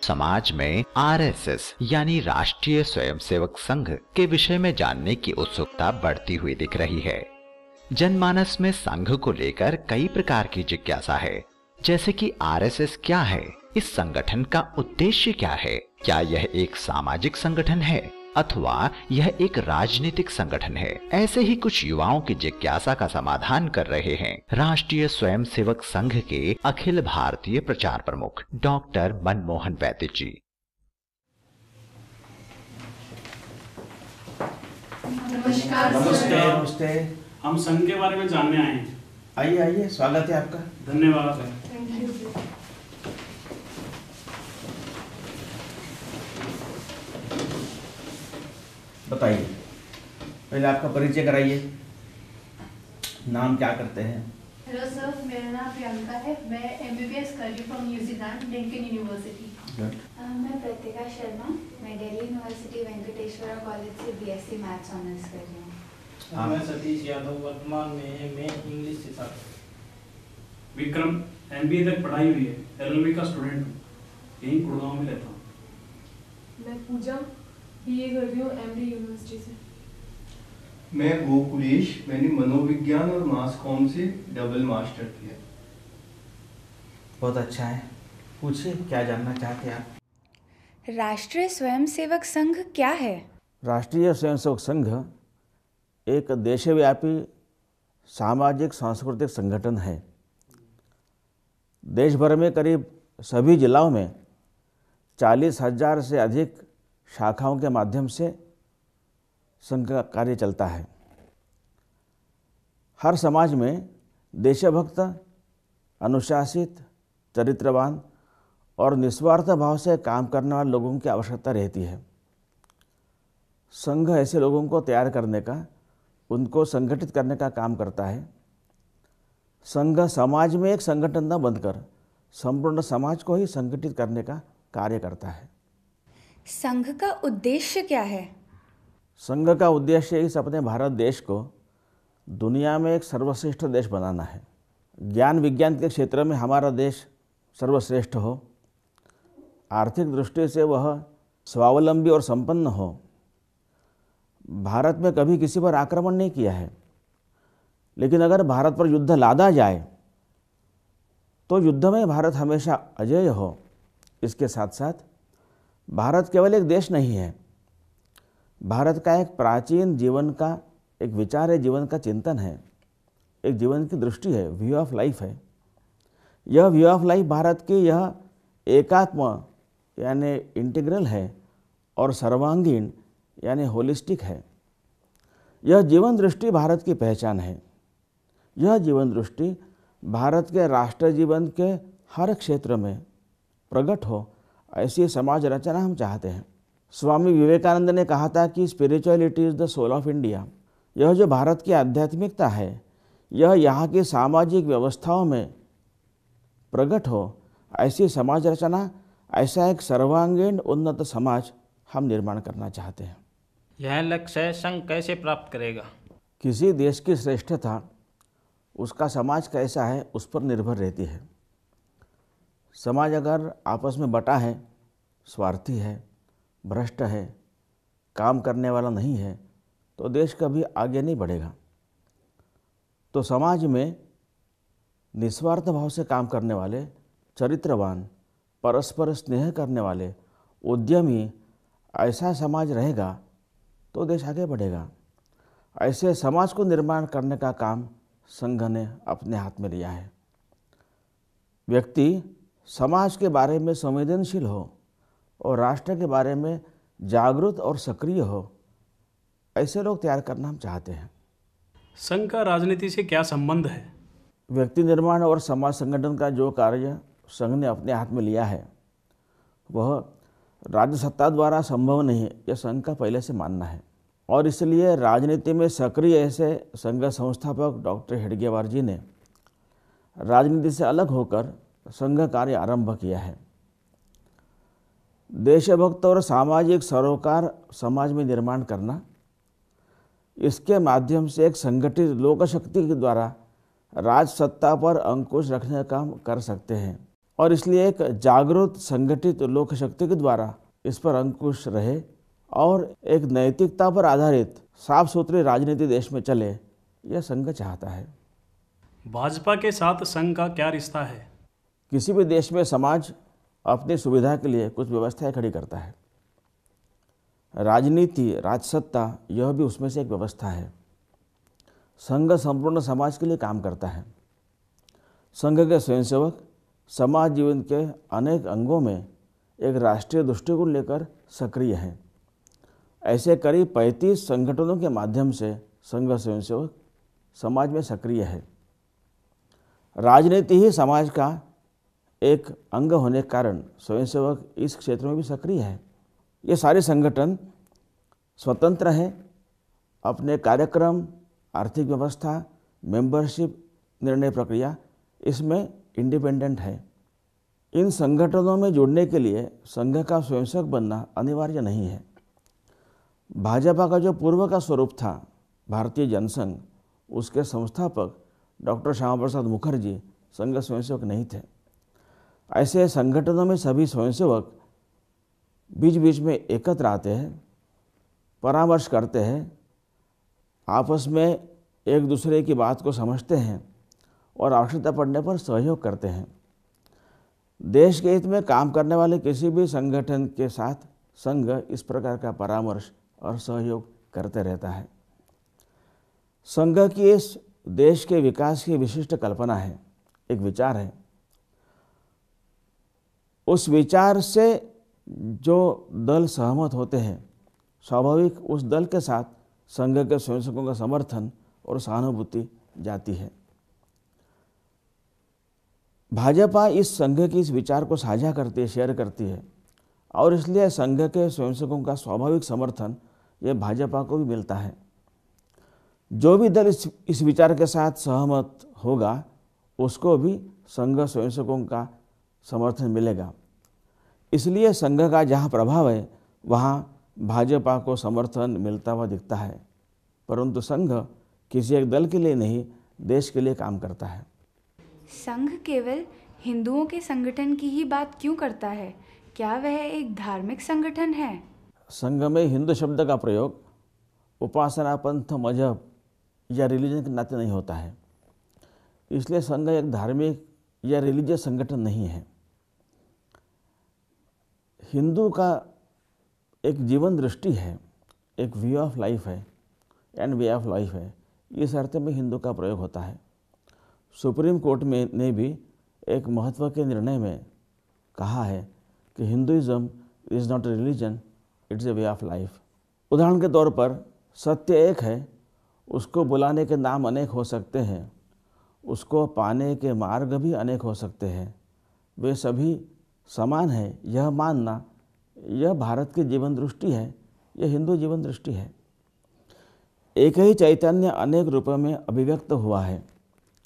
समाज में आरएसएस यानी राष्ट्रीय स्वयंसेवक संघ के विषय में जानने की उत्सुकता बढ़ती हुई दिख रही है। जनमानस में संघ को लेकर कई प्रकार की जिज्ञासा है, जैसे कि आरएसएस क्या है, इस संगठन का उद्देश्य क्या है, क्या यह एक सामाजिक संगठन है अथवा यह एक राजनीतिक संगठन है। ऐसे ही कुछ युवाओं की जिज्ञासा का समाधान कर रहे हैं राष्ट्रीय स्वयंसेवक संघ के अखिल भारतीय प्रचार प्रमुख डॉक्टर मनमोहन वैद्य जी। नमस्कार। नमस्ते। नमस्ते। हम संघ के बारे में जानने आए हैं। आइए आइए, स्वागत है आपका। धन्यवाद। बताइए, पहले आपका परिचय कराइए। नाम क्या करते हैं? हेलो सर, मेरा नाम प्रियंका है। मैं MBBS कर रही हूँ फ्रॉम न्यूजीलैंड डेक्कन यूनिवर्सिटी। मैं प्रतिका शर्मा, मैं दिल्ली यूनिवर्सिटी वेंकटेश्वरा कॉलेज से BSc मैथ्स ऑनर्स कर रही हूँ। मैं सतीश यादव, वर्तमान में मैं इंग्लिश से छात्र। विक्रम, MBA तक पढ़ाई हुई है, LLB का स्टूडेंट हूँ, यहीं गुड़गांव में रहता हूँ। मैं पूजा BA कर रही हूँ MD यूनिवर्सिटी से। मैं गोकुलेश, मैंने मनोविज्ञान और मास कॉम से डबल मास्टर किया। बहुत अच्छा है, पूछिए क्या जानना चाहते हैं आप? राष्ट्रीय स्वयंसेवक संघ क्या है? राष्ट्रीय स्वयंसेवक संघ एक देशव्यापी सामाजिक सांस्कृतिक संगठन है। देश भर में करीब सभी जिलों में 40,000 से अधिक शाखाओं के माध्यम से संघ का कार्य चलता है। हर समाज में देशभक्त, अनुशासित, चरित्रवान और निस्वार्थ भाव से काम करने वाले लोगों की आवश्यकता रहती है। संघ ऐसे लोगों को तैयार करने का, उनको संगठित करने का काम करता है। संघ समाज में एक संगठन न बनकर संपूर्ण समाज को ही संगठित करने का कार्य करता है। संघ का उद्देश्य क्या है? संघ का उद्देश्य इस अपने भारत देश को दुनिया में एक सर्वश्रेष्ठ देश बनाना है। ज्ञान विज्ञान के क्षेत्र में हमारा देश सर्वश्रेष्ठ हो, आर्थिक दृष्टि से वह स्वावलंबी और संपन्न हो। भारत में कभी किसी पर आक्रमण नहीं किया है, लेकिन अगर भारत पर युद्ध लादा जाए तो युद्ध में भारत हमेशा अजेय हो। इसके साथ साथ भारत केवल एक देश नहीं है, भारत का एक प्राचीन जीवन का एक विचार है, जीवन का चिंतन है, एक जीवन की दृष्टि है, व्यू ऑफ लाइफ है। यह व्यू ऑफ लाइफ भारत की यह एकात्म यानी इंटीग्रल है और सर्वांगीण यानी होलिस्टिक है। यह जीवन दृष्टि भारत की पहचान है। यह जीवन दृष्टि भारत के राष्ट्र जीवन के हर क्षेत्र में प्रकट हो, ऐसी समाज रचना हम चाहते हैं। स्वामी विवेकानंद ने कहा था कि spirituality is the soul of India. यह जो भारत की आध्यात्मिकता है, यह यहाँ की सामाजिक व्यवस्थाओं में प्रकट हो, ऐसी समाज रचना, ऐसा एक सर्वांगीण उन्नत समाज हम निर्माण करना चाहते हैं। यह लक्ष्य संघ कैसे प्राप्त करेगा? किसी देश की श्रेष्ठता उसका समाज कैसा है उस पर निर्भर रहती है। समाज अगर आपस में बटा है, स्वार्थी है, भ्रष्ट है, काम करने वाला नहीं है, तो देश कभी आगे नहीं बढ़ेगा। तो समाज में निस्वार्थ भाव से काम करने वाले, चरित्रवान, परस्पर स्नेह करने वाले, उद्यमी, ऐसा समाज रहेगा तो देश आगे बढ़ेगा। ऐसे समाज को निर्माण करने का काम संघ ने अपने हाथ में लिया है। व्यक्ति समाज के बारे में संवेदनशील हो और राष्ट्र के बारे में जागरूक और सक्रिय हो, ऐसे लोग तैयार करना हम चाहते हैं। संघ का राजनीति से क्या संबंध है? व्यक्ति निर्माण और समाज संगठन का जो कार्य संघ ने अपने हाथ में लिया है, वह राज्य सत्ता द्वारा संभव नहीं है, यह संघ का पहले से मानना है। और इसलिए राजनीति में सक्रिय ऐसे संघ संस्थापक डॉक्टर हेडगेवार जी ने राजनीति से अलग होकर संघ कार्य आरंभ किया है। देशभक्त और सामाजिक सरोकार समाज में निर्माण करना, इसके माध्यम से एक संगठित लोक शक्ति के द्वारा राज सत्ता पर अंकुश रखने का काम कर सकते हैं। और इसलिए एक जागरूक संगठित लोक शक्ति के द्वारा इस पर अंकुश रहे और एक नैतिकता पर आधारित साफ सुथरी राजनीति देश में चले, यह संघ चाहता है। भाजपा के साथ संघ का क्या रिश्ता है? किसी भी देश में समाज अपनी सुविधा के लिए कुछ व्यवस्थाएं खड़ी करता है। राजनीति, राजसत्ता, यह भी उसमें से एक व्यवस्था है। संघ संपूर्ण समाज के लिए काम करता है। संघ के स्वयंसेवक समाज जीवन के अनेक अंगों में एक राष्ट्रीय दृष्टिकोण लेकर सक्रिय हैं। ऐसे करीब 35 संगठनों के माध्यम से संघ स्वयंसेवक समाज में सक्रिय है। राजनीति ही समाज का एक अंग होने के कारण स्वयंसेवक इस क्षेत्र में भी सक्रिय है। ये सारे संगठन स्वतंत्र हैं, अपने कार्यक्रम, आर्थिक व्यवस्था, मेंबरशिप, निर्णय प्रक्रिया इसमें इंडिपेंडेंट है। इन संगठनों में जुड़ने के लिए संघ का स्वयंसेवक बनना अनिवार्य नहीं है। भाजपा का जो पूर्व का स्वरूप था भारतीय जनसंघ, उसके संस्थापक डॉक्टर श्यामा प्रसाद मुखर्जी संघ स्वयंसेवक नहीं थे। ऐसे संगठनों में सभी स्वयंसेवक बीच बीच में एकत्र आते हैं, परामर्श करते हैं, आपस में एक दूसरे की बात को समझते हैं और आवश्यकता पड़ने पर सहयोग करते हैं। देश के हित में काम करने वाले किसी भी संगठन के साथ संघ इस प्रकार का परामर्श और सहयोग करते रहता है। संघ की इस देश के विकास की विशिष्ट कल्पना है, एक विचार है। उस विचार से जो दल सहमत होते हैं, स्वाभाविक उस दल के साथ संघ के स्वयंसेवकों का समर्थन और सहानुभूति जाती है। भाजपा इस संघ की इस विचार को साझा करती है, शेयर करती है और इसलिए संघ के स्वयंसेवकों का स्वाभाविक समर्थन यह भाजपा को भी मिलता है। जो भी दल इस विचार के साथ सहमत होगा उसको भी संघ स्वयंसेवकों का समर्थन मिलेगा। इसलिए संघ का जहाँ प्रभाव है वहाँ भाजपा को समर्थन मिलता हुआ दिखता है, परंतु संघ किसी एक दल के लिए नहीं, देश के लिए काम करता है। संघ केवल हिंदुओं के संगठन की ही बात क्यों करता है? क्या वह एक धार्मिक संगठन है? संघ में हिंदू शब्द का प्रयोग उपासना, पंथ, मजहब या रिलीजन के नाते नहीं होता है। इसलिए संघ एक धार्मिक या रिलीजियस संगठन नहीं है। हिंदू का एक जीवन दृष्टि है, एक वे ऑफ लाइफ है एंड वे ऑफ लाइफ है, इस अर्थ में हिंदू का प्रयोग होता है। सुप्रीम कोर्ट में ने भी एक महत्व के निर्णय में कहा है कि Hinduism is not a religion, it's a way of life. उदाहरण के तौर पर सत्य एक है, उसको बुलाने के नाम अनेक हो सकते हैं, उसको पाने के मार्ग भी अनेक हो सकते हैं, वे सभी समान है, यह मानना, यह भारत की जीवन दृष्टि है, यह हिंदू जीवन दृष्टि है। एक ही चैतन्य अनेक रूपों में अभिव्यक्त हुआ है,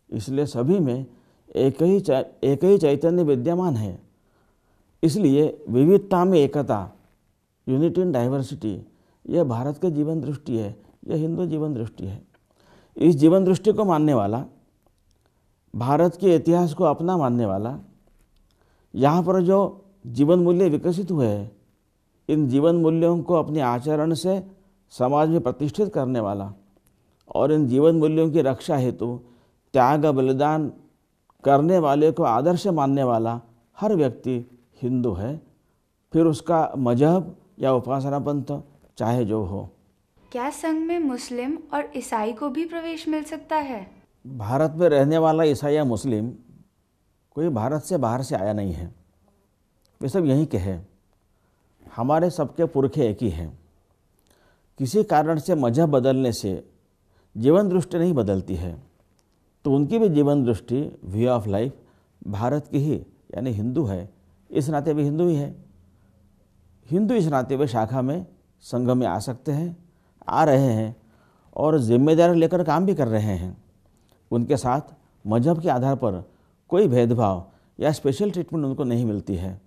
इसलिए सभी में एक ही चैतन्य विद्यमान है। इसलिए विविधता में एकता, यूनिटी इन डाइवर्सिटी, यह भारत के जीवन दृष्टि है, यह हिंदू जीवन दृष्टि है। इस जीवन दृष्टि को मानने वाला, भारत के इतिहास को अपना मानने वाला, यहाँ पर जो जीवन मूल्य विकसित हुए हैं, इन जीवन मूल्यों को अपने आचरण से समाज में प्रतिष्ठित करने वाला और इन जीवन मूल्यों की रक्षा हेतु त्याग बलिदान करने वाले को आदर्श मानने वाला हर व्यक्ति हिंदू है, फिर उसका मजहब या उपासना पंथ चाहे जो हो। क्या संघ में मुस्लिम और ईसाई को भी प्रवेश मिल सकता है? भारत में रहने वाला ईसाई या मुस्लिम कोई भारत से बाहर से आया नहीं है, वे सब यहीं के हैं। हमारे सबके पुरखे एक ही हैं। किसी कारण से मजहब बदलने से जीवन दृष्टि नहीं बदलती है, तो उनकी भी जीवन दृष्टि, वे ऑफ लाइफ भारत की ही यानी हिंदू है। इस नाते वे हिंदू ही है। हिंदू इस नाते वे शाखा में संघ में आ सकते हैं, आ रहे हैं और जिम्मेदारी लेकर काम भी कर रहे हैं। उनके साथ मजहब के आधार पर कोई भेदभाव या स्पेशल ट्रीटमेंट उनको नहीं मिलती है।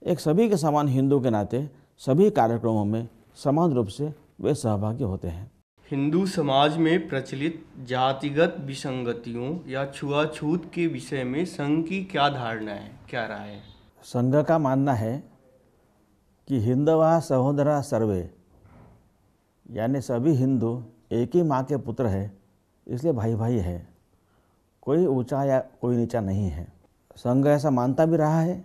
एक सभी के समान हिंदू के नाते सभी कार्यक्रमों में समान रूप से वे सहभागी होते हैं। हिंदू समाज में प्रचलित जातिगत विसंगतियों या छुआछूत के विषय में संघ की क्या धारणा है, क्या राय है? संघ का मानना है कि हिंदवा सहोदरा सर्वे, यानी सभी हिंदू एक ही माँ के पुत्र है, इसलिए भाई भाई है, कोई ऊंचा या कोई नीचा नहीं है। संघ ऐसा मानता भी रहा है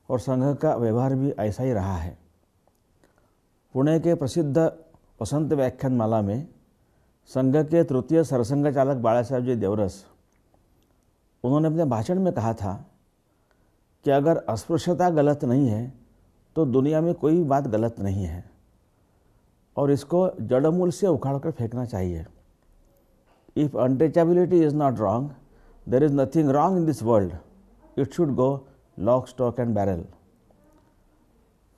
और संघ का व्यवहार भी ऐसा ही रहा है। पुणे के प्रसिद्ध वसंत व्याख्यानमाला में संघ के तृतीय सरसंघ चालक बाळासाहेब जी देवरस, उन्होंने अपने भाषण में कहा था कि अगर अस्पृश्यता गलत नहीं है तो दुनिया में कोई बात गलत नहीं है और इसको जड़मूल से उखाड़ कर फेंकना चाहिए। If untouchability is not wrong, there is nothing wrong in this world, it should go lock stock and barrel.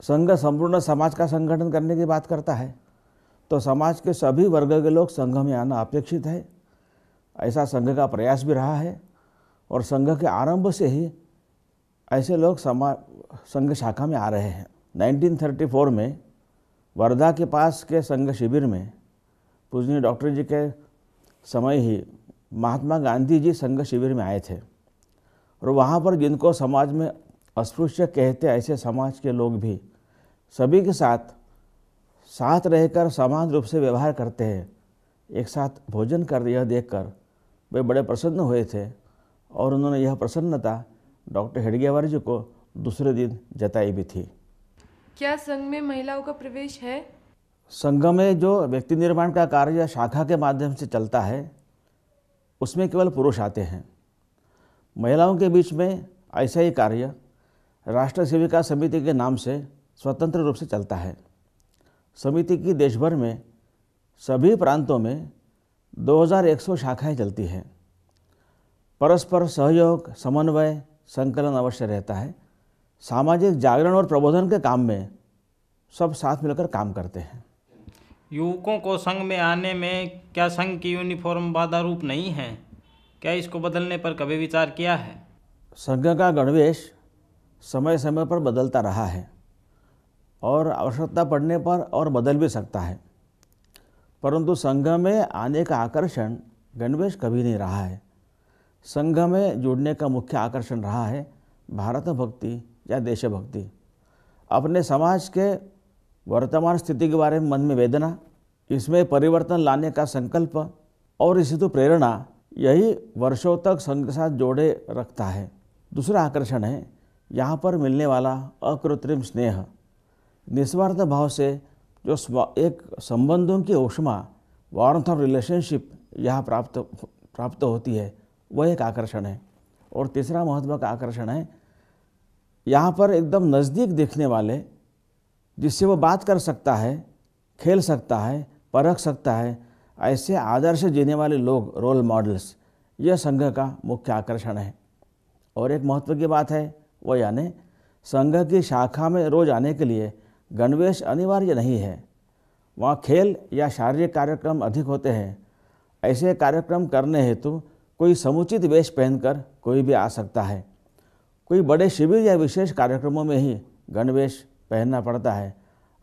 Sangh संपूर्ण समाज का संगठन करने की बात करता है तो समाज के सभी वर्ग के लोग संघ में आना अपेक्षित है। ऐसा संघ का प्रयास भी रहा है और संघ के आरंभ से ही ऐसे लोग संघ शाखा में आ रहे हैं। 1934 में वर्धा के पास के संघ शिविर में पूजनीय डॉक्टर जी के समय ही महात्मा गांधी जी संघ शिविर में आए थे और वहाँ पर जिनको समाज में अस्पृश्य कहते ऐसे समाज के लोग भी सभी के साथ रहकर समान रूप से व्यवहार करते हैं, एक साथ भोजन कर यह देखकर वे बड़े प्रसन्न हुए थे और उन्होंने यह प्रसन्नता डॉक्टर हेडगेवार जी को दूसरे दिन जताई भी थी। क्या संघ में महिलाओं का प्रवेश है? संघ में जो व्यक्ति निर्माण का कार्य शाखा के माध्यम से चलता है उसमें केवल पुरुष आते हैं। महिलाओं के बीच में ऐसा ही कार्य राष्ट्र सेविका समिति के नाम से स्वतंत्र रूप से चलता है। समिति की देश भर में सभी प्रांतों में 2100 शाखाएं चलती हैं। परस्पर सहयोग, समन्वय, संकलन अवश्य रहता है। सामाजिक जागरण और प्रबोधन के काम में सब साथ मिलकर काम करते हैं। युवकों को संघ में आने में क्या संघ की यूनिफॉर्म बाधा रूप नहीं है? क्या इसको बदलने पर कभी विचार किया है? संघ का गणवेश समय समय पर बदलता रहा है और आवश्यकता पड़ने पर और बदल भी सकता है, परंतु संघ में आने का आकर्षण गणवेश कभी नहीं रहा है। संघ में जुड़ने का मुख्य आकर्षण रहा है भारत भक्ति या देशभक्ति, अपने समाज के वर्तमान स्थिति के बारे में मन में वेदना, इसमें परिवर्तन लाने का संकल्प और इसी तो प्रेरणा, यही वर्षों तक संघ के साथ जोड़े रखता है। दूसरा आकर्षण है यहाँ पर मिलने वाला अकृत्रिम स्नेह, निस्वार्थ भाव से जो एक संबंधों की ऊष्मा, वार्मथ ऑफ रिलेशनशिप यहाँ प्राप्त होती है, वह एक आकर्षण है। और तीसरा महत्व का आकर्षण है यहाँ पर एकदम नज़दीक दिखने वाले, जिससे वो बात कर सकता है, खेल सकता है, परख सकता है, ऐसे आदर्श जीने वाले लोग, रोल मॉडल्स, यह संघ का मुख्य आकर्षण है। और एक महत्व की बात है वो यानी संघ की शाखा में रोज आने के लिए गणवेश अनिवार्य नहीं है। वहाँ खेल या शारीरिक कार्यक्रम अधिक होते हैं। ऐसे कार्यक्रम करने हेतु कोई समुचित वेश पहनकर कोई भी आ सकता है। कोई बड़े शिविर या विशेष कार्यक्रमों में ही गणवेश पहनना पड़ता है।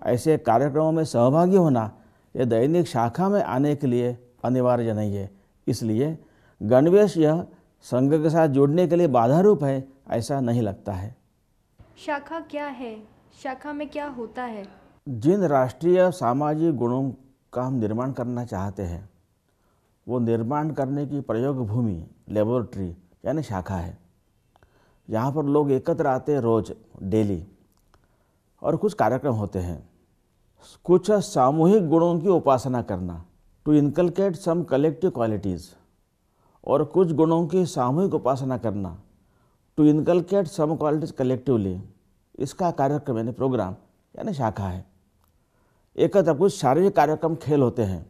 ऐसे कार्यक्रमों में सहभागी होना यह दैनिक शाखा में आने के लिए अनिवार्य नहीं है। इसलिए गणवेश यह संघ के साथ जुड़ने के लिए बाधा रूप है, ऐसा नहीं लगता है। शाखा क्या है? शाखा में क्या होता है? जिन राष्ट्रीय सामाजिक गुणों का हम निर्माण करना चाहते हैं वो निर्माण करने की प्रयोग भूमि, लेबोरेटरी यानी शाखा है। यहाँ पर लोग एकत्र आते हैं रोज, डेली, और कुछ कार्यक्रम होते हैं। कुछ सामूहिक गुणों की उपासना करना, to inculcate some collective qualities, और कुछ गुणों की सामूहिक उपासना करना, to inculcate some qualities collectively, इसका कार्यक्रम यानी प्रोग्राम यानी शाखा है। एकत्र कुछ शारीरिक कार्यक्रम, खेल होते हैं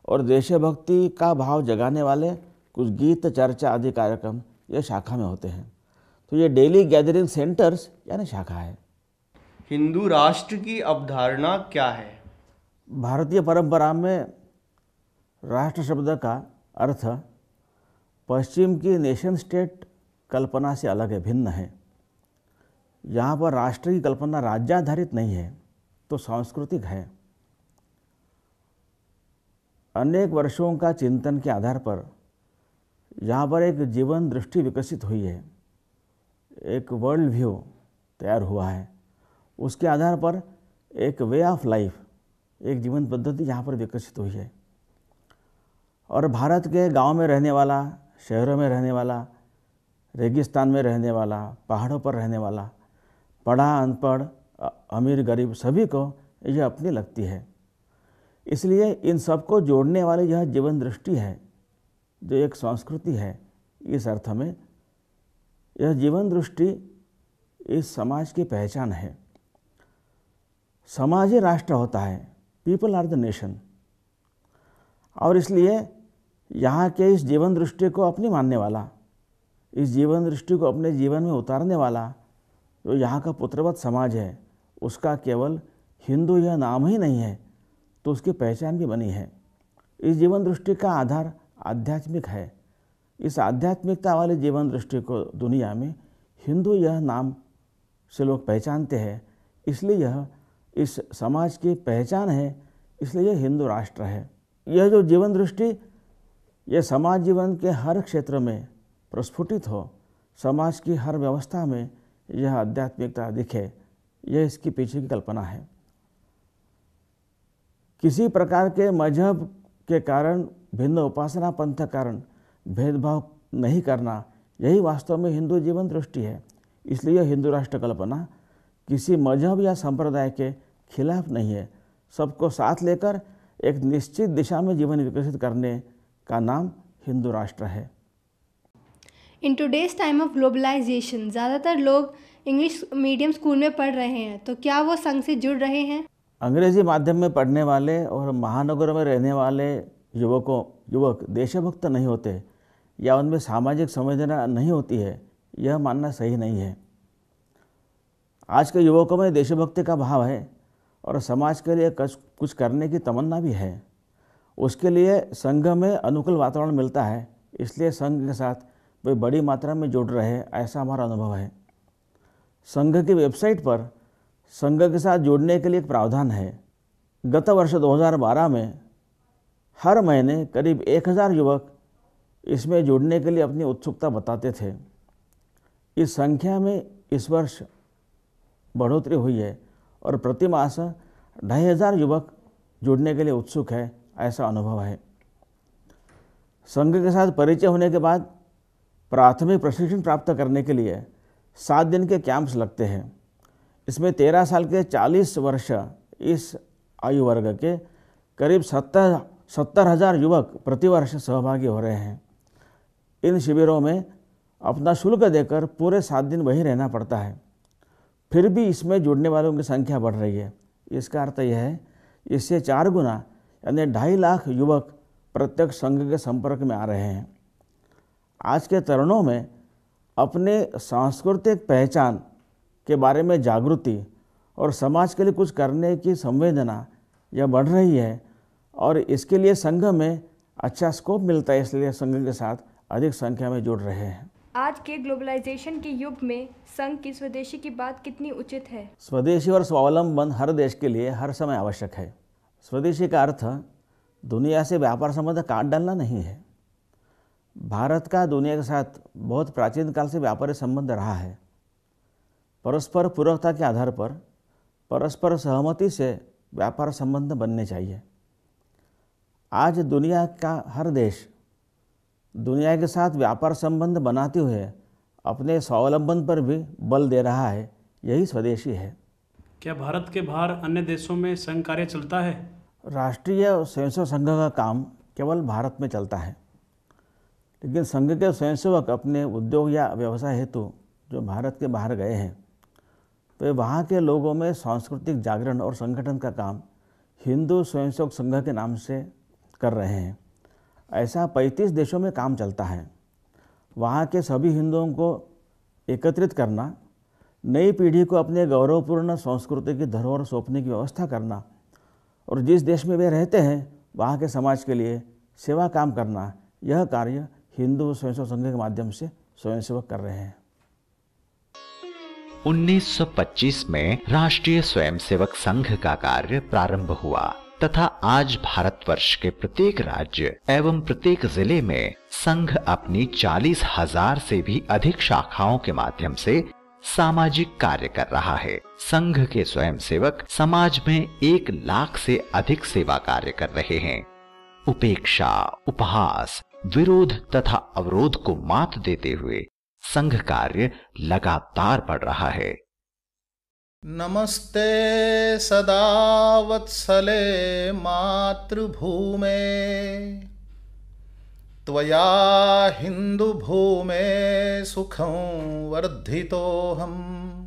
और देशभक्ति का भाव जगाने वाले कुछ गीत, चर्चा आदि कार्यक्रम ये शाखा में होते हैं। तो ये डेली गैदरिंग सेंटर्स यानी शाखा है। हिंदू राष्ट्र की अवधारणा क्या है? भारतीय परंपरा में राष्ट्र शब्द का अर्थ पश्चिम की नेशन स्टेट कल्पना से अलग है, भिन्न है। यहाँ पर राष्ट्र की कल्पना राज्य आधारित नहीं है तो सांस्कृतिक है। अनेक वर्षों का चिंतन के आधार पर यहाँ पर एक जीवन दृष्टि विकसित हुई है, एक वर्ल्ड व्यू तैयार हुआ है। उसके आधार पर एक वे ऑफ लाइफ, एक जीवन पद्धति यहाँ पर विकसित हुई है। और भारत के गांव में रहने वाला, शहरों में रहने वाला, रेगिस्तान में रहने वाला, पहाड़ों पर रहने वाला, पढ़ा अनपढ़, अमीर गरीब, सभी को यह अपनी लगती है। इसलिए इन सबको जोड़ने वाली यह जीवन दृष्टि है, जो एक संस्कृति है। इस अर्थ में यह जीवन दृष्टि इस समाज की पहचान है। समाज ही राष्ट्र होता है, पीपल आर द नेशन। और इसलिए यहाँ के इस जीवन दृष्टि को अपनी मानने वाला, इस जीवन दृष्टि को अपने जीवन में उतारने वाला जो यहाँ का पुत्रवत समाज है, उसका केवल हिंदू यह नाम ही नहीं है, तो उसकी पहचान भी बनी है। इस जीवन दृष्टि का आधार आध्यात्मिक है। इस आध्यात्मिकता वाले जीवन दृष्टि को दुनिया में हिंदू यह नाम से लोग पहचानते हैं, इसलिए यह इस समाज की पहचान है, इसलिए यह हिंदू राष्ट्र है। यह जो जीवन दृष्टि यह समाज जीवन के हर क्षेत्र में प्रस्फुटित हो, समाज की हर व्यवस्था में यह आध्यात्मिकता दिखे, यह इसकी पीछे की कल्पना है। किसी प्रकार के मजहब के कारण, भिन्न उपासना पंथ के कारण भेदभाव नहीं करना, यही वास्तव में हिंदू जीवन दृष्टि है। इसलिए यह हिंदू राष्ट्र कल्पना किसी मजहब या संप्रदाय के खिलाफ नहीं है। सबको साथ लेकर एक निश्चित दिशा में जीवन विकसित करने का नाम हिंदू राष्ट्र है। In today's time of globalisation ज़्यादातर लोग इंग्लिश मीडियम स्कूल में पढ़ रहे हैं, तो क्या वो संघ से जुड़ रहे हैं? अंग्रेजी माध्यम में पढ़ने वाले और महानगरों में रहने वाले युवक देशभक्त नहीं होते या उनमें सामाजिक संवेदना नहीं होती है, यह मानना सही नहीं है। आज के युवकों में देशभक्ति का भाव है और समाज के लिए कुछ करने की तमन्ना भी है। उसके लिए संघ में अनुकूल वातावरण मिलता है, इसलिए संघ के साथ वे बड़ी मात्रा में जुड़ रहे हैं, ऐसा हमारा अनुभव है। संघ की वेबसाइट पर संघ के साथ जुड़ने के लिए एक प्रावधान है। गत वर्ष 2012 में हर महीने करीब 1000 युवक इसमें जुड़ने के लिए अपनी उत्सुकता बताते थे। इस संख्या में इस वर्ष बढ़ोतरी हुई है और प्रति मास 2500 युवक जुड़ने के लिए उत्सुक है, ऐसा अनुभव है। संघ के साथ परिचय होने के बाद प्राथमिक प्रशिक्षण प्राप्त करने के लिए 7 दिन के कैंप्स लगते हैं। इसमें 13 साल के 40 वर्ष इस आयु वर्ग के करीब 70,000 युवक प्रतिवर्ष सहभागी हो रहे हैं। इन शिविरों में अपना शुल्क देकर पूरे 7 दिन वहीं रहना पड़ता है, फिर भी इसमें जुड़ने वालों की संख्या बढ़ रही है। इसका अर्थ यह है इससे 4 गुना यानी 2.5 लाख युवक प्रत्यक्ष संघ के संपर्क में आ रहे हैं। आज के तरुणों में अपने सांस्कृतिक पहचान के बारे में जागृति और समाज के लिए कुछ करने की संवेदना यह बढ़ रही है और इसके लिए संघ में अच्छा स्कोप मिलता है, इसलिए संघ के साथ अधिक संख्या में जुड़ रहे हैं। आज के ग्लोबलाइजेशन के युग में संघ की स्वदेशी की बात कितनी उचित है? स्वदेशी और स्वावलंबन हर देश के लिए हर समय आवश्यक है। स्वदेशी का अर्थ दुनिया से व्यापार संबंध काट डालना नहीं है। भारत का दुनिया के साथ बहुत प्राचीन काल से व्यापारी संबंध रहा है। परस्पर पूरकता के आधार पर परस्पर सहमति से व्यापार संबंध बनने चाहिए। आज दुनिया का हर देश दुनिया के साथ व्यापार संबंध बनाते हुए अपने स्वावलंबन पर भी बल दे रहा है, यही स्वदेशी है। क्या भारत के बाहर अन्य देशों में संघ कार्य चलता है? राष्ट्रीय स्वयंसेवक संघ का काम केवल भारत में चलता है, लेकिन संघ के स्वयंसेवक अपने उद्योग या व्यवसाय हेतु जो भारत के बाहर गए हैं, वे वहाँ के लोगों में सांस्कृतिक जागरण और संगठन का काम हिंदू स्वयंसेवक संघ के नाम से कर रहे हैं। ऐसा 35 देशों में काम चलता है। वहाँ के सभी हिंदुओं को एकत्रित करना, नई पीढ़ी को अपने गौरवपूर्ण संस्कृति की धरोहर सौंपने की व्यवस्था करना और जिस देश में वे रहते हैं वहाँ के समाज के लिए सेवा काम करना, यह कार्य हिंदू स्वयंसेवक संघ के माध्यम से स्वयंसेवक कर रहे हैं। 1925 में राष्ट्रीय स्वयंसेवक संघ का कार्य प्रारंभ हुआ। तथा आज भारतवर्ष के प्रत्येक राज्य एवं प्रत्येक जिले में संघ अपनी 40,000 से भी अधिक शाखाओं के माध्यम से सामाजिक कार्य कर रहा है। संघ के स्वयंसेवक समाज में 1 लाख से अधिक सेवा कार्य कर रहे हैं। उपेक्षा, उपहास, विरोध तथा अवरोध को मात देते हुए संघ कार्य लगातार बढ़ रहा है। नमस्ते सदा वत्सले मातृभूमे त्वया हिन्दुभूमे सुखं वर्धितोऽहम्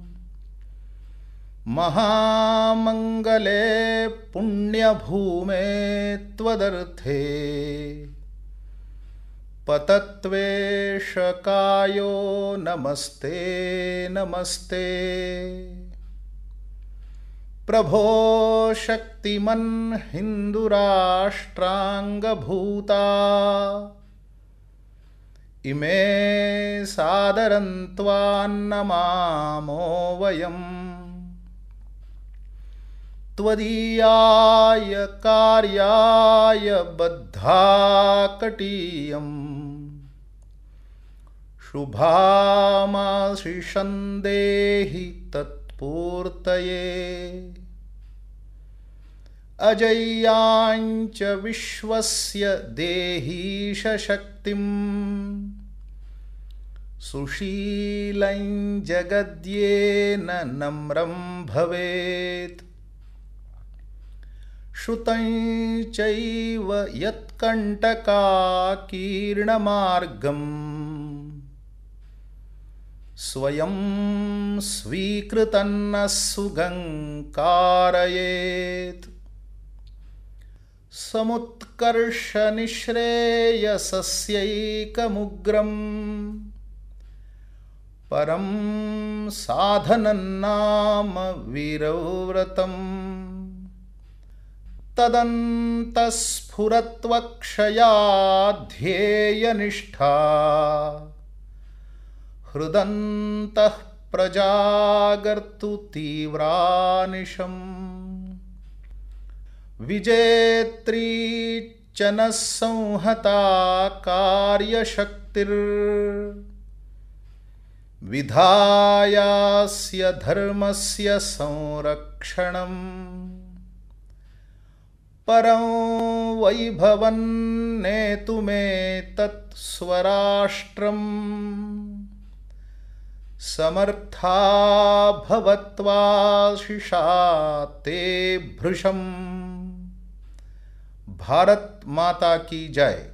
महामंगले पुण्यभूमे त्वदर्थे पतत्वेशकायो नमस्ते नमस्ते। प्रभो शक्तिमन् हिन्दुराष्ट्रांगभूता इमे सादरन्त्वान्नमामो वयम् त्वदीयाय कार्याय बद्धाकटीयम् शुभामाशिषं देहि तत्पूर्तये अजय्यांच विश्वस्य देहीश शक्तिम् सुशीलं जगद्येन नम्रं भवेत् श्रुतं चैव यत्कण्टकाकीर्णमार्गम् स्वयं स्वीकृतन्न सुगङ्कारयेत् समुत्कर्षनिःश्रेयसस्यैकमुग्रम् परं साधनन्नाम वीरव्रतम् तदन्तस्फुरत्वक्षयाध्येयनिष्ठा हृदन्तः प्रजागर्तु तीव्रानिशम् विजेत्री च नः संहता कार्यशक्तिर्विधायास्य धर्मस्य संरक्षणम् परं वैभवन्नेतुमेतत् स्वराष्ट्रम् समर्था भवत्वाशिषा ते भृशम्। भारत माता की जय।